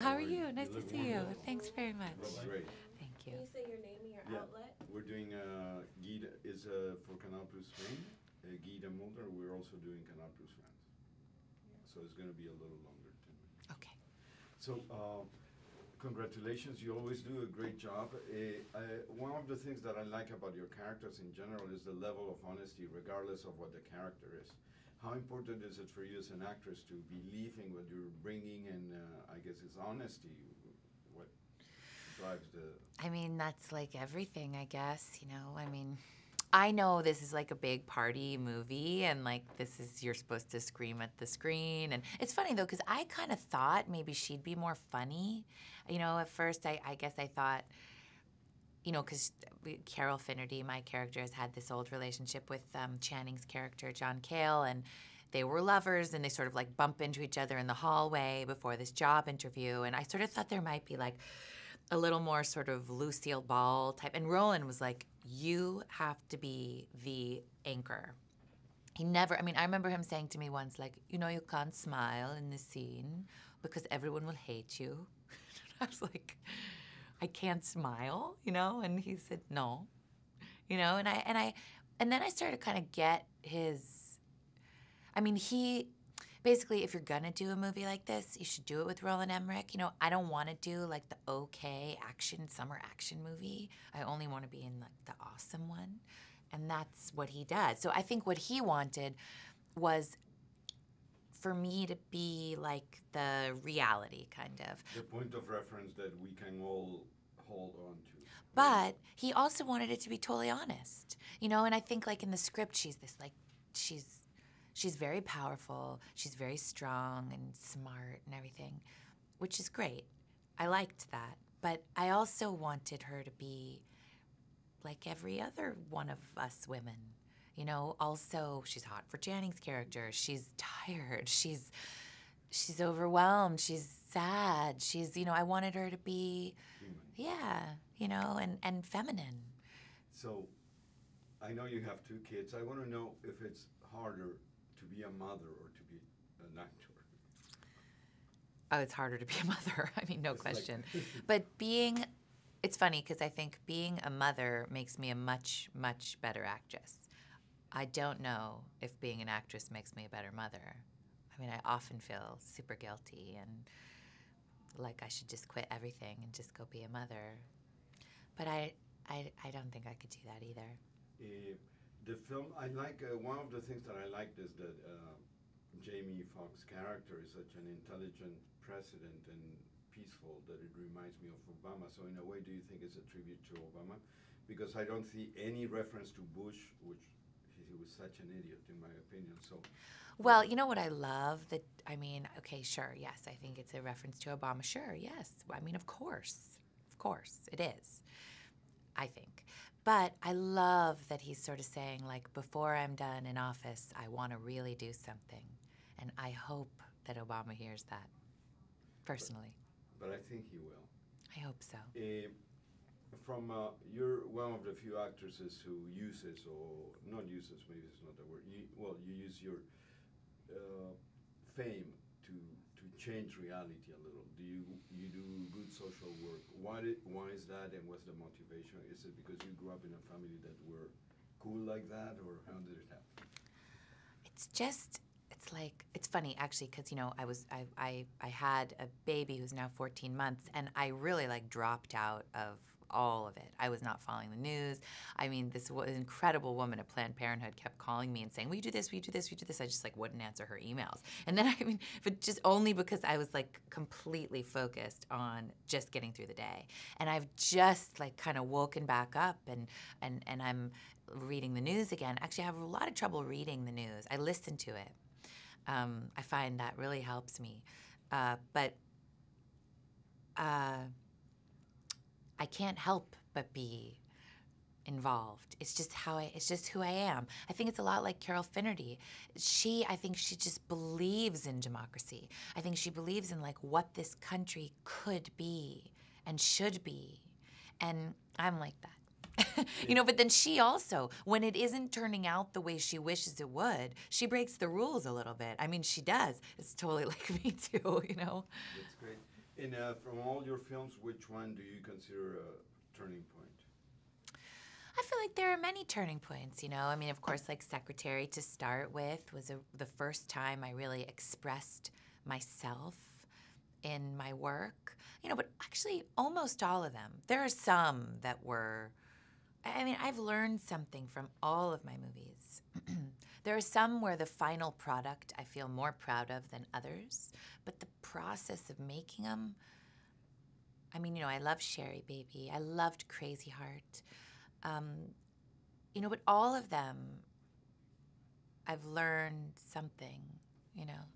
How are you? Nice to see you. Wonderful. Thanks very much. That's great. Thank you. Can you say your name and your outlet? We're doing Guida is for Canal Plus Spain. Guida Mulder. We're also doing Canal Plus France. So it's going to be a little longer. Okay. So congratulations. You always do a great job. One of the things that I like about your characters in general is the level of honesty, regardless of what the character is. How important is it for you as an actress to believe in what you're bringing, and I guess it's honesty what drives the... I mean, that's like everything, I guess, you know. I mean, I know this is like a big party movie, and like this is, you're supposed to scream at the screen. And it's funny though, because I kind of thought maybe she'd be more funny. You know, at first I guess I thought, you know, because Carol Finnerty, my character, has had this old relationship with Channing's character, John Cale, and they were lovers, and they sort of like bump into each other in the hallway before this job interview, and I sort of thought there might be like a little more sort of Lucille Ball type, and Roland was like, you have to be the anchor. He never, I mean, I remember him saying to me once, like, you know, you can't smile in this scene because everyone will hate you. I was like, I can't smile, you know? And he said, no, you know? And then I started to kind of get his, I mean, he, basically, if you're gonna do a movie like this, you should do it with Roland Emmerich. You know, I don't wanna do like the okay action, summer action movie. I only wanna be in like the awesome one. And that's what he does. So I think what he wanted was for me to be like the reality, kind of. The point of reference that we can all hold on to. But he also wanted it to be totally honest, you know. And I think like in the script, she's this like, she's very powerful, she's very strong and smart and everything, which is great. I liked that. But I also wanted her to be like every other one of us women. You know, also, she's hot for Channing's character. She's tired. She's overwhelmed. She's sad. She's, you know, I wanted her to be, Human. yeah, you know, and feminine. So, I know you have 2 kids. I want to know if it's harder to be a mother or to be an actor. Oh, it's harder to be a mother. I mean, no It's like- question. But it's funny because I think being a mother makes me a much, much better actress. I don't know if being an actress makes me a better mother. I mean, I often feel super guilty and like I should just quit everything and just go be a mother. But I don't think I could do that either. The film, I like, one of the things that I liked is that Jamie Foxx's character is such an intelligent president and peaceful that it reminds me of Obama. So in a way, do you think it's a tribute to Obama? Because I don't see any reference to Bush, which he was such an idiot in my opinion. So, well, you know what I love? That, I mean, okay, sure, yes, I think it's a reference to Obama. Sure, yes. I mean, of course it is, I think. But I love that he's sort of saying, like, before I'm done in office, I want to really do something. And I hope that Obama hears that, personally. but I think he will. I hope so. You're one of the few actresses who uses, or not uses, maybe it's not the word, you use your fame to change reality a little. You do good social work. Why is that, and what's the motivation? Is it because you grew up in a family that were cool like that, or how did it happen? It's just, it's like, it's funny actually, because, you know, I had a baby who's now 14 months, and I really like dropped out of all of it. I was not following the news. I mean, this incredible woman at Planned Parenthood kept calling me and saying, will you do this, will you do this, will you do this? I just like wouldn't answer her emails. And then, I mean, but just only because I was like completely focused on just getting through the day. And I've just like kind of woken back up and I'm reading the news again. Actually, I have a lot of trouble reading the news. I listen to it. I find that really helps me. But I can't help but be involved. It's just it's just who I am. I think it's a lot like Carol Finnerty. I think she just believes in democracy. I think she believes in like what this country could be and should be. And I'm like that. You know, but then she also, when it isn't turning out the way she wishes it would, she breaks the rules a little bit. I mean, she does. It's totally like me too, you know? That's great. And from all your films, which one do you consider a turning point? I feel like there are many turning points, you know. I mean, of course, like Secretary to start with was the first time I really expressed myself in my work, you know, but actually almost all of them. There are some that were, I mean, I've learned something from all of my movies. There are some where the final product I feel more proud of than others, but the process of making them, I mean, you know, I love Sherry Baby. I loved Crazy Heart. You know, but all of them, I've learned something, you know.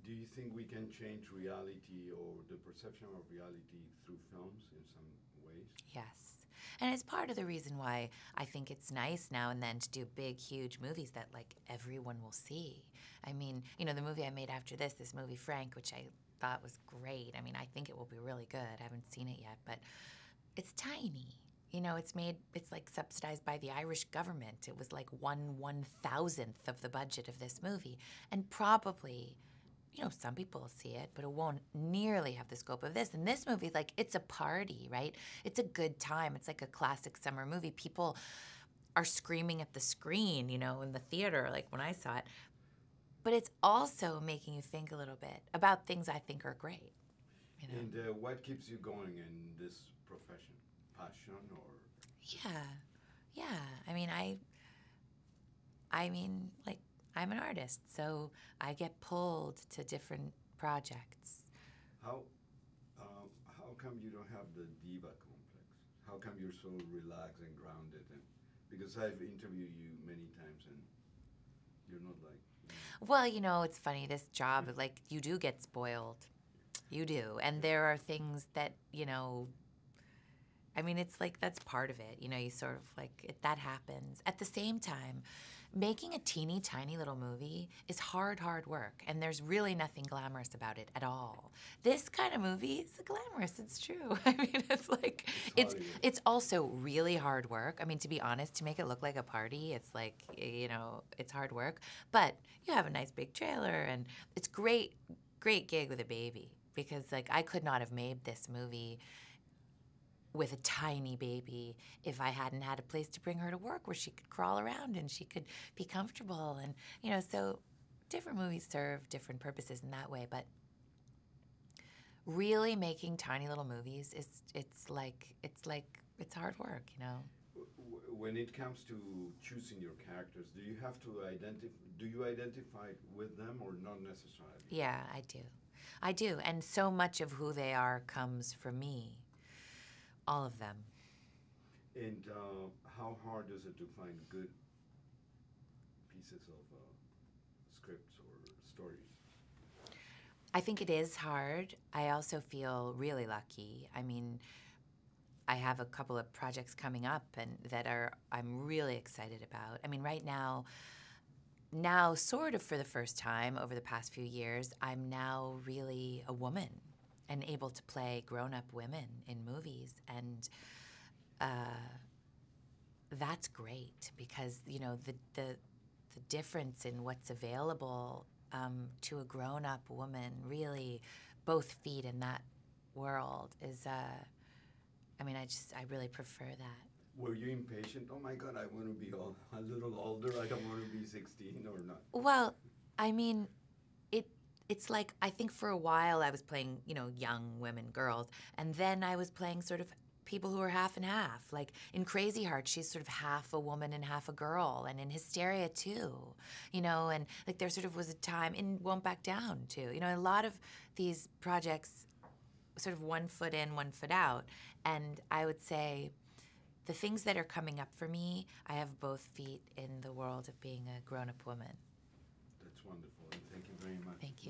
Do you think we can change reality or the perception of reality through films in some ways? Yes. And it's part of the reason why I think it's nice now and then to do big, huge movies that, like, everyone will see. I mean, you know, the movie I made after this movie, Frank, which I thought was great. I mean, I think it will be really good. I haven't seen it yet, but it's tiny. You know, it's like subsidized by the Irish government. It was like 1/1000th of the budget of this movie. And probably, you know, some people will see it, but it won't nearly have the scope of this. And this movie, like, it's a party, right? It's a good time. It's like a classic summer movie. People are screaming at the screen, you know, in the theater, like when I saw it. But it's also making you think a little bit about things I think are great, you know? And what keeps you going in this profession? Passion or? Yeah. I mean, like, I'm an artist, so I get pulled to different projects. How come you don't have the diva complex? How come you're so relaxed and grounded? And because I've interviewed you many times and you're not like. Well, you know, it's funny, this job, like, you do get spoiled. You do. And there are things that, you know, I mean, it's like that's part of it. You know, you sort of like, that happens. At the same time, making a teeny tiny little movie is hard work. And there's really nothing glamorous about it at all. This kind of movie is glamorous. It's true. I mean, it's like, it's also really hard work. I mean, to be honest, to make it look like a party, it's like, you know, it's hard work. But you have a nice big trailer and it's great gig with a baby. Because, like, I could not have made this movie with a tiny baby if I hadn't had a place to bring her to work where she could crawl around and she could be comfortable. And, you know, so different movies serve different purposes in that way. But really making tiny little movies, it's hard work, you know. When it comes to choosing your characters, do you identify with them or not necessarily? Yeah, I do. And so much of who they are comes from me. All of them. And how hard is it to find good pieces of scripts or stories? I think it is hard. I also feel really lucky. I mean, I have a couple of projects coming up and I'm really excited about. I mean, right now, sort of for the first time over the past few years, I'm now really a woman and able to play grown-up women in movies. And that's great because, you know, the difference in what's available to a grown-up woman, really both feet in that world is, I mean, I really prefer that. Were you impatient? Oh my God, I want to be a little older. I don't want to be 16 or not. Well, I mean, it's like, I think for a while I was playing, you know, young women, girls, and then I was playing sort of people who are half and half. Like in Crazy Heart, she's sort of half a woman and half a girl, and in Hysteria too, you know, and like there sort of was a time in Won't Back Down too. You know, a lot of these projects sort of one foot in, one foot out, and I would say the things that are coming up for me, I have both feet in the world of being a grown-up woman. That's wonderful, and thank you very much. Thank you.